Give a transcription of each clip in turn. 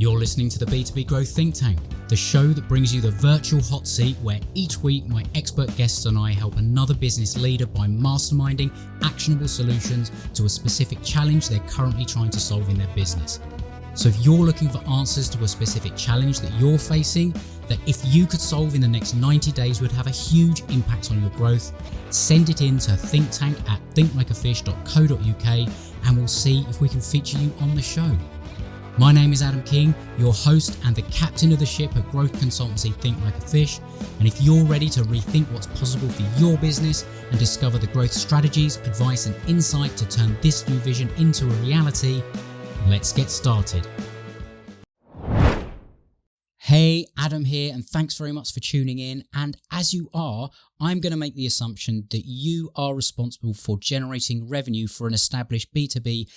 You're listening to the B2B Growth Think Tank, the show that brings you the virtual hot seat where each week my expert guests and I help another business leader by masterminding actionable solutions to a specific challenge they're currently trying to solve in their business. So if you're looking for answers to a specific challenge that you're facing, that if you could solve in the next 90 days would have a huge impact on your growth, send it in to thinkttank@thinklikeafish.co.uk and we'll see if we can feature you on the show. My name is Adam King, your host and the captain of the ship at growth consultancy Think Like a Fish. And if you're ready to rethink what's possible for your business and discover the growth strategies, advice and insight to turn this new vision into a reality, let's get started. Hey, Adam here, and thanks very much for tuning in. And as you are, I'm going to make the assumption that you are responsible for generating revenue for an established B2B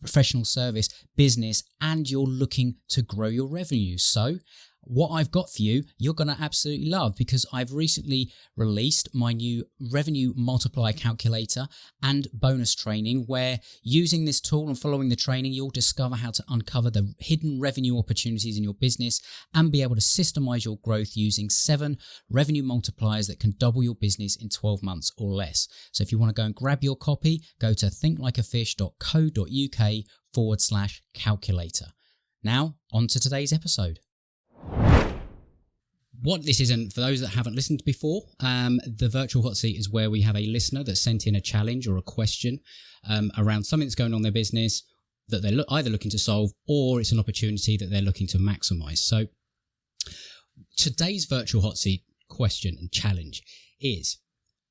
professional service business, and you're looking to grow your revenue. So what I've got for you, you're going to absolutely love, because I've recently released my new revenue multiplier calculator and bonus training, where using this tool and following the training, you'll discover how to uncover the hidden revenue opportunities in your business and be able to systemize your growth using 7 revenue multipliers that can double your business in 12 months or less. So if you want to go and grab your copy, go to thinklikeafish.co.uk/calculator. Now, on to today's episode. What this is, and for those that haven't listened before, the virtual hot seat is where we have a listener that sent in a challenge or a question around something that's going on in their business that they're either looking to solve, or it's an opportunity that they're looking to maximize. So today's virtual hot seat question and challenge is,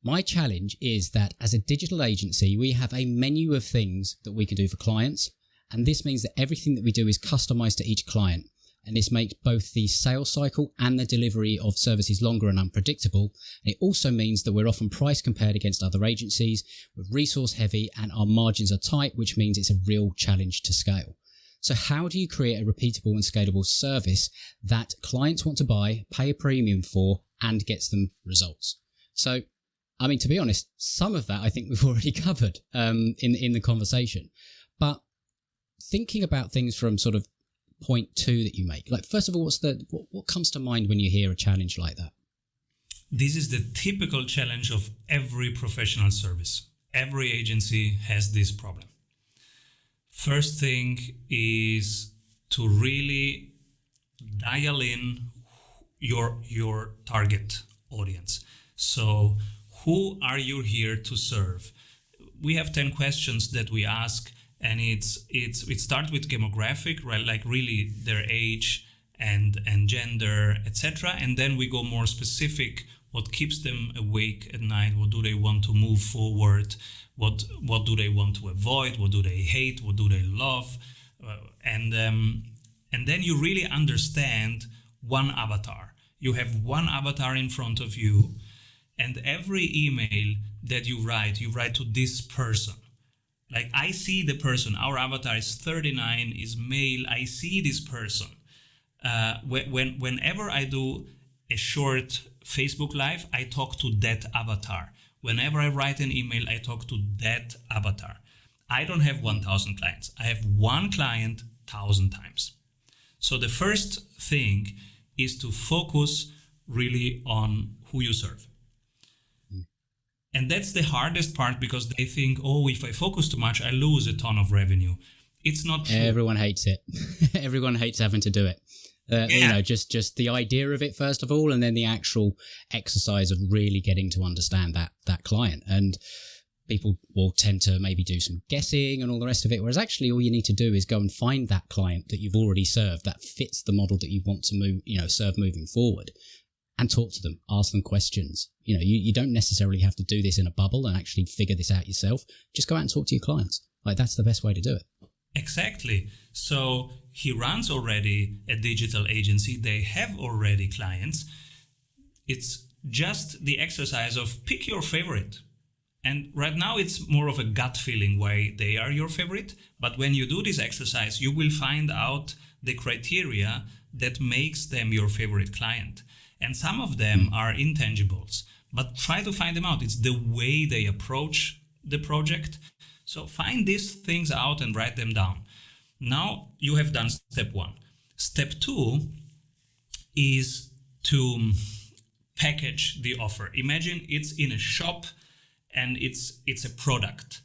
my challenge is that as a digital agency, we have a menu of things that we can do for clients. And this means that everything that we do is customized to each client. And this makes both the sales cycle and the delivery of services longer and unpredictable. And it also means that we're often price compared against other agencies, we're resource heavy, and our margins are tight, which means it's a real challenge to scale. So how do you create a repeatable and scalable service that clients want to buy, pay a premium for, and gets them results? So, I mean, to be honest, some of that I think we've already covered in the conversation. But thinking about things from sort of point 2 that you make, like, first of all, what comes to mind when you hear a challenge like that? This is the typical challenge of every professional service. Every agency has this problem. First thing is to really dial in your target audience. So who are you here to serve? We have 10 questions that we ask, and it starts with demographic, right? Like really their age and gender, etc. And then we go more specific. What keeps them awake at night? What do they want to move forward? What do they want to avoid? What do they hate? What do they love? And then you really understand one avatar. You have one avatar in front of you, and every email that you write to this person. Like, I see the person, our avatar is 39, is male, I see this person. Whenever I do a short Facebook Live, I talk to that avatar. Whenever I write an email, I talk to that avatar. I don't have 1,000 clients. I have one client 1,000 times. So the first thing is to focus really on who you serve. And that's the hardest part, because they think, oh, if I focus too much, I lose a ton of revenue. It's not true. Everyone hates it. Everyone hates having to do it. You know, just the idea of it, first of all, and then the actual exercise of really getting to understand that client. And people will tend to maybe do some guessing and all the rest of it, whereas actually all you need to do is go and find that client that you've already served that fits the model that you want to serve moving forward. And talk to them, ask them questions. You know, you don't necessarily have to do this in a bubble and actually figure this out yourself. Just go out and talk to your clients. Like, that's the best way to do it. Exactly. So he runs already a digital agency. They have already clients. It's just the exercise of pick your favorite. And right now it's more of a gut feeling why they are your favorite. But when you do this exercise, you will find out the criteria that makes them your favorite client. And some of them are intangibles, but try to find them out. It's the way they approach the project. So find these things out and write them down. Now you have done step 1. Step 2 is to package the offer. Imagine it's in a shop and it's a product.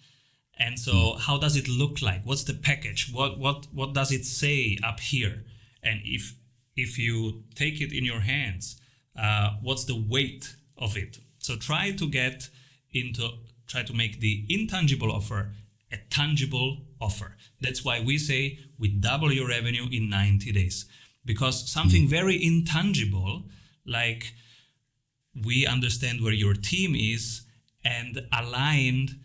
And so how does it look like? What's the package? What does it say up here? And if you take it in your hands, what's the weight of it? So try to make the intangible offer a tangible offer. That's why we say we double your revenue in 90 days. Because something very intangible, like we understand where your team is and aligned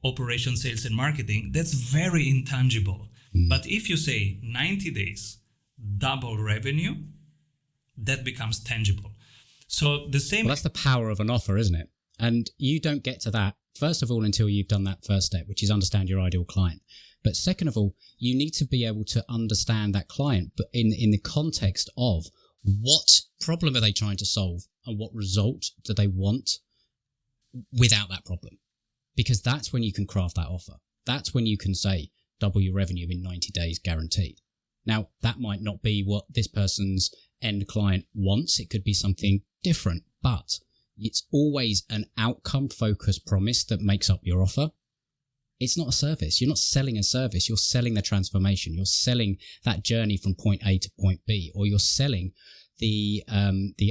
operation, sales, and marketing, that's very intangible. But if you say 90 days, double revenue, that becomes tangible. So the same... Well, that's the power of an offer, isn't it? And you don't get to that, first of all, until you've done that first step, which is understand your ideal client. But second of all, you need to be able to understand that client, but in the context of what problem are they trying to solve and what result do they want without that problem? Because that's when you can craft that offer. That's when you can say double your revenue in 90 days guaranteed. Now, that might not be what this person's end client wants. It could be something different, but it's always an outcome-focused promise that makes up your offer. It's not a service. You're not selling a service. You're selling the transformation. You're selling that journey from point A to point B, or you're selling the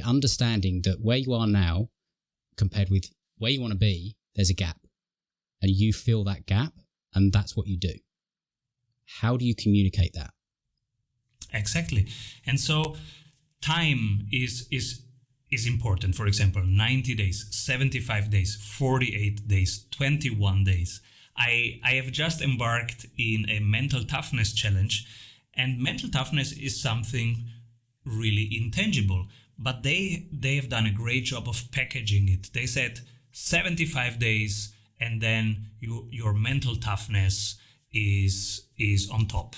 understanding that where you are now compared with where you want to be, there's a gap, and you fill that gap, and that's what you do. How do you communicate that? Exactly. And so time is important. For example, 90 days, 75 days, 48 days, 21 days. I have just embarked in a mental toughness challenge, and mental toughness is something really intangible, but they have done a great job of packaging it. They said 75 days and then your mental toughness is on top.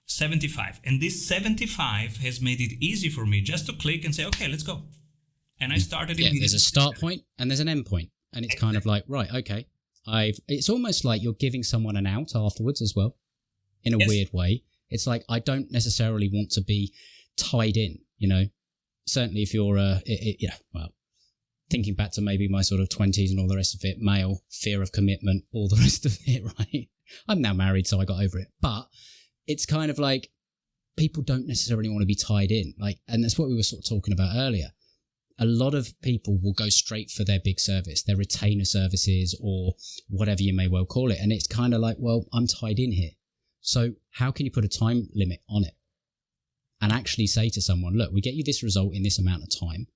75. And this 75 has made it easy for me just to click and say, okay, let's go. And I started immediately. There's a start point and there's an end point. And it's kind of like, right, okay. It's almost like you're giving someone an out afterwards as well, in a weird way. It's like, I don't necessarily want to be tied in, you know. Certainly if you're, thinking back to maybe my sort of 20s and all the rest of it, male, fear of commitment, all the rest of it, right? I'm now married, so I got over it. But it's kind of like people don't necessarily want to be tied in. Like, and that's what we were sort of talking about earlier. A lot of people will go straight for their big service, their retainer services or whatever you may well call it. And it's kind of like, well, I'm tied in here. So how can you put a time limit on it and actually say to someone, look, we get you this result in this amount of time.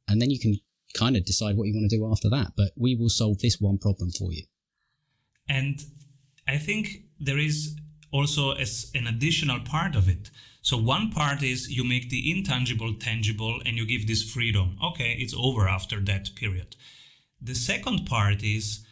And then you can kind of decide what you want to do after that. But we will solve this one problem for you. And I think there is also an additional part of it. So one part is you make the intangible tangible and you give this freedom. Okay, it's over after that period. The second part is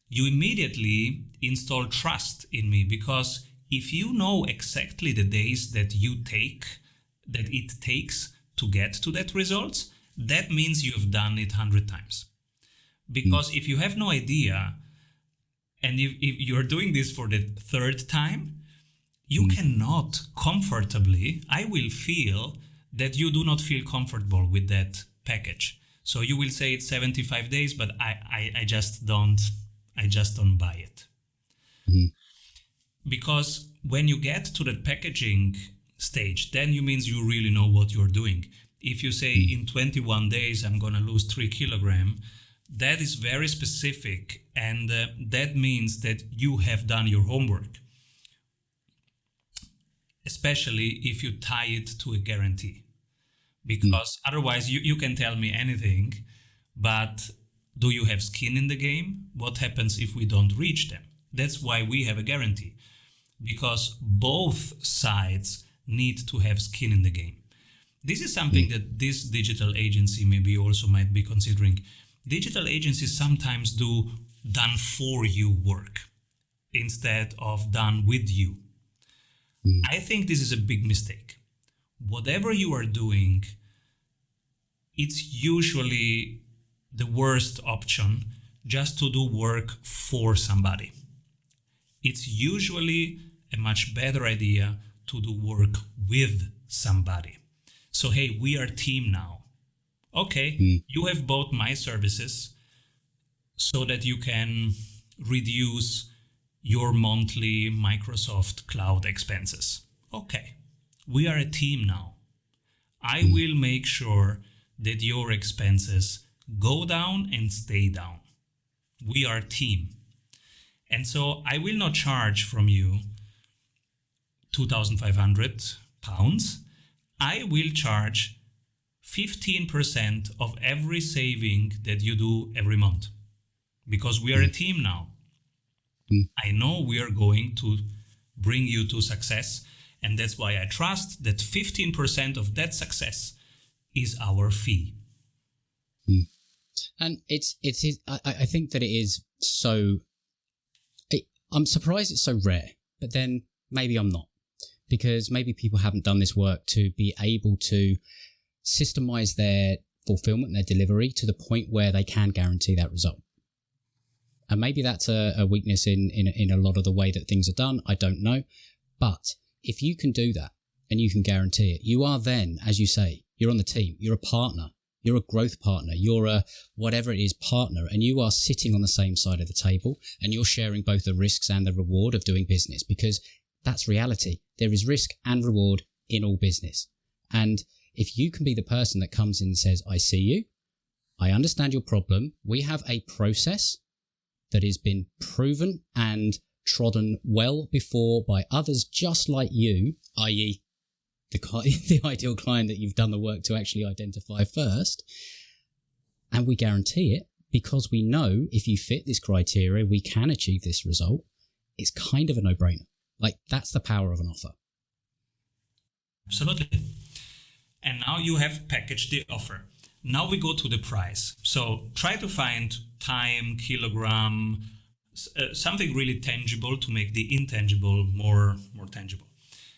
you immediately install trust in me, because if you know exactly the days that it takes to get to that results, that means you have done it 100 times. Because if you have no idea, and if you're doing this for the third time, you cannot comfortably, I will feel that you do not feel comfortable with that package. So you will say it's 75 days, but I just don't buy it. Because when you get to the packaging stage, then you means you really know what you're doing. If you say in 21 days, I'm going to lose 3 kilograms, that is very specific. And that means that you have done your homework. Especially if you tie it to a guarantee. Because otherwise you can tell me anything, but do you have skin in the game? What happens if we don't reach them? That's why we have a guarantee. Because both sides need to have skin in the game. This is something that this digital agency maybe also might be considering. Digital agencies sometimes do done for you work instead of done with you. I think this is a big mistake. Whatever you are doing, it's usually the worst option just to do work for somebody. It's usually a much better idea to do work with somebody. So, hey, we are team now. Okay, you have bought my services so that you can reduce your monthly Microsoft cloud expenses. Okay, we are a team now. I will make sure that your expenses go down and stay down. We are a team. And so I will not charge from you £2,500. I will charge 15% of every saving that you do every month, because we are a team now. I know we are going to bring you to success, and that's why I trust that 15% of that success is our fee. And I think that it is so, I'm surprised it's so rare, but then maybe I'm not, because maybe people haven't done this work to be able to systemize their fulfillment, their delivery to the point where they can guarantee that result. And maybe that's a weakness in a lot of the way that things are done. I don't know. But if you can do that and you can guarantee it, you are then, as you say, you're on the team, you're a partner, you're a growth partner, you're a whatever it is partner, and you are sitting on the same side of the table and you're sharing both the risks and the reward of doing business, because that's reality. There is risk and reward in all business. And if you can be the person that comes in and says, I see you, I understand your problem, we have a process that has been proven and trodden well before by others just like you, i.e. the ideal client that you've done the work to actually identify first, and we guarantee it because we know if you fit this criteria, we can achieve this result. It's kind of a no-brainer. Like, that's the power of an offer. Absolutely. And now you have packaged the offer. Now we go to the price. So try to find time, kilogram, something really tangible to make the intangible more tangible.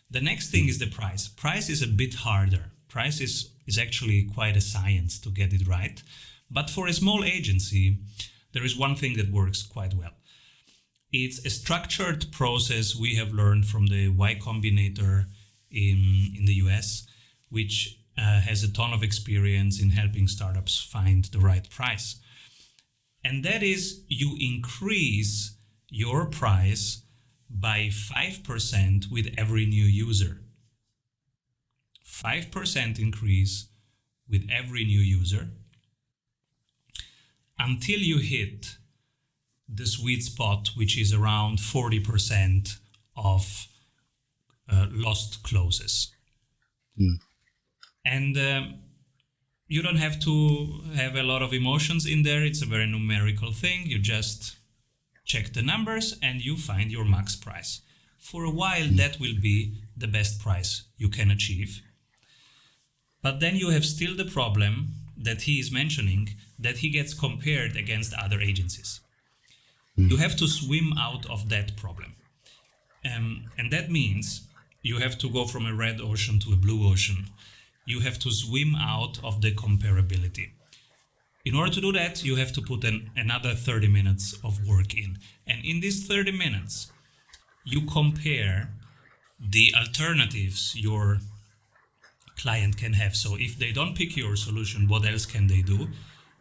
The next thing is the price. Price is a bit harder. Price is actually quite a science to get it right. But for a small agency, there is one thing that works quite well. It's a structured process we have learned from the Y Combinator in the US, which has a ton of experience in helping startups find the right price. And that is, you increase your price by 5% with every new user. 5% increase with every new user until you hit the sweet spot, which is around 40% of lost closes. And you don't have to have a lot of emotions in there. It's a very numerical thing. You just check the numbers and you find your max price. For a while, that will be the best price you can achieve. But then you have still the problem that he is mentioning, that he gets compared against other agencies. You have to swim out of that problem. And that means you have to go from a red ocean to a blue ocean. You have to swim out of the comparability. In order to do that, you have to put another 30 minutes of work in. And in these 30 minutes, you compare the alternatives your client can have. So if they don't pick your solution, what else can they do?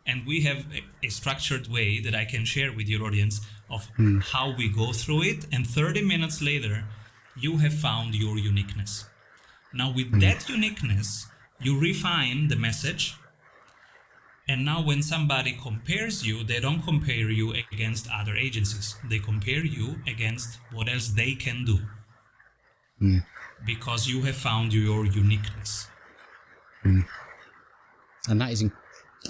And we have a structured way that I can share with your audience of how we go through it. And 30 minutes later, you have found your uniqueness. Now with that uniqueness, you refine the message. And now when somebody compares you, they don't compare you against other agencies. They compare you against what else they can do. Because you have found your uniqueness. And that is,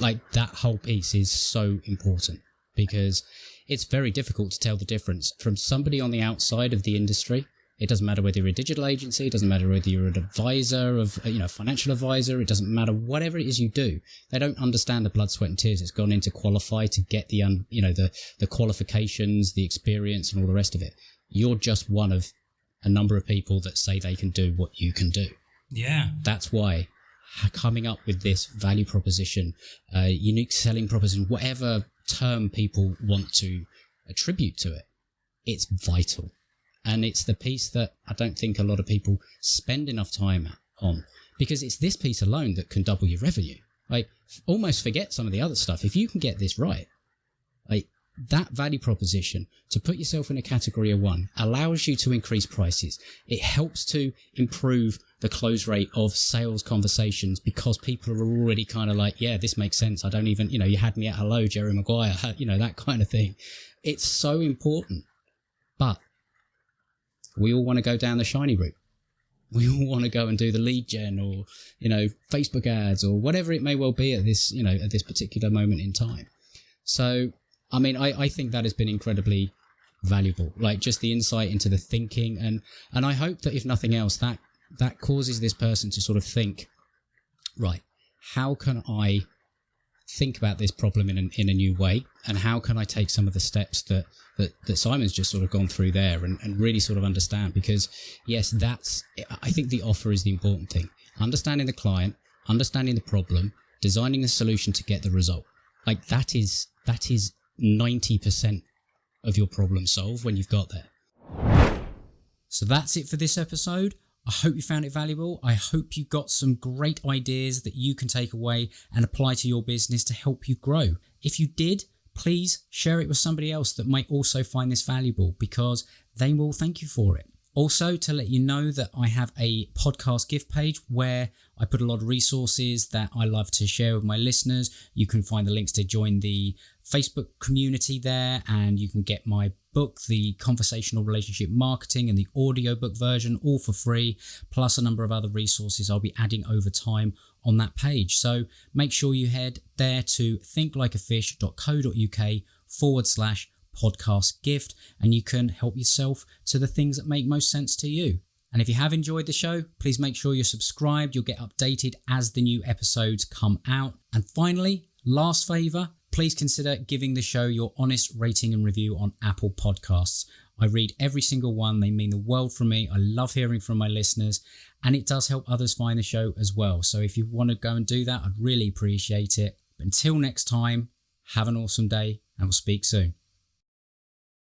that whole piece is so important, because it's very difficult to tell the difference from somebody on the outside of the industry. It doesn't matter whether you're a digital agency, it doesn't matter whether you're an advisor of, financial advisor, it doesn't matter whatever it is you do. They don't understand the blood, sweat and tears it's gone in to qualify, to get the qualifications, the experience and all the rest of it. You're just one of a number of people that say they can do what you can do. Yeah. That's why coming up with this value proposition, unique selling proposition, whatever term people want to attribute to it, it's vital. And it's the piece that I don't think a lot of people spend enough time on, because it's this piece alone that can double your revenue. Like, almost forget some of the other stuff. If you can get this right, like, that value proposition to put yourself in a category of one allows you to increase prices. It helps to improve the close rate of sales conversations, because people are already kind of like, yeah, this makes sense. I don't even, you had me at hello, Jerry Maguire, that kind of thing. It's so important. But we all want to go down the shiny route. We all want to go and do the lead gen or, Facebook ads or whatever it may well be at this, at this particular moment in time. So, I mean, I think that has been incredibly valuable, like just the insight into the thinking. And I hope that if nothing else, that causes this person to sort of think, right, how can I think about this problem in a new way? And how can I take some of the steps that Simon's just sort of gone through there and really sort of understand? Because yes, I think the offer is the important thing. Understanding the client, understanding the problem, designing the solution to get the result. Like that is 90% of your problem solved when you've got there. So that's it for this episode. I hope you found it valuable. I hope you got some great ideas that you can take away and apply to your business to help you grow. If you did, please share it with somebody else that might also find this valuable, because they will thank you for it. Also, to let you know that I have a podcast gift page where I put a lot of resources that I love to share with my listeners. You can find the links to join the Facebook community there, and you can get my book, The Conversational Relationship Marketing, and the audiobook version, all for free, plus a number of other resources I'll be adding over time on that page. So make sure you head there to thinklikeafish.co.uk/podcast gift, and you can help yourself to the things that make most sense to you. And if you have enjoyed the show, please make sure you're subscribed. You'll get updated as the new episodes come out. And finally, last favor, please consider giving the show your honest rating and review on Apple Podcasts. I read every single one. They mean the world from me. I love hearing from my listeners, and it does help others find the show as well. So if you want to go and do that, I'd really appreciate it. But until next time, have an awesome day, and we'll speak soon.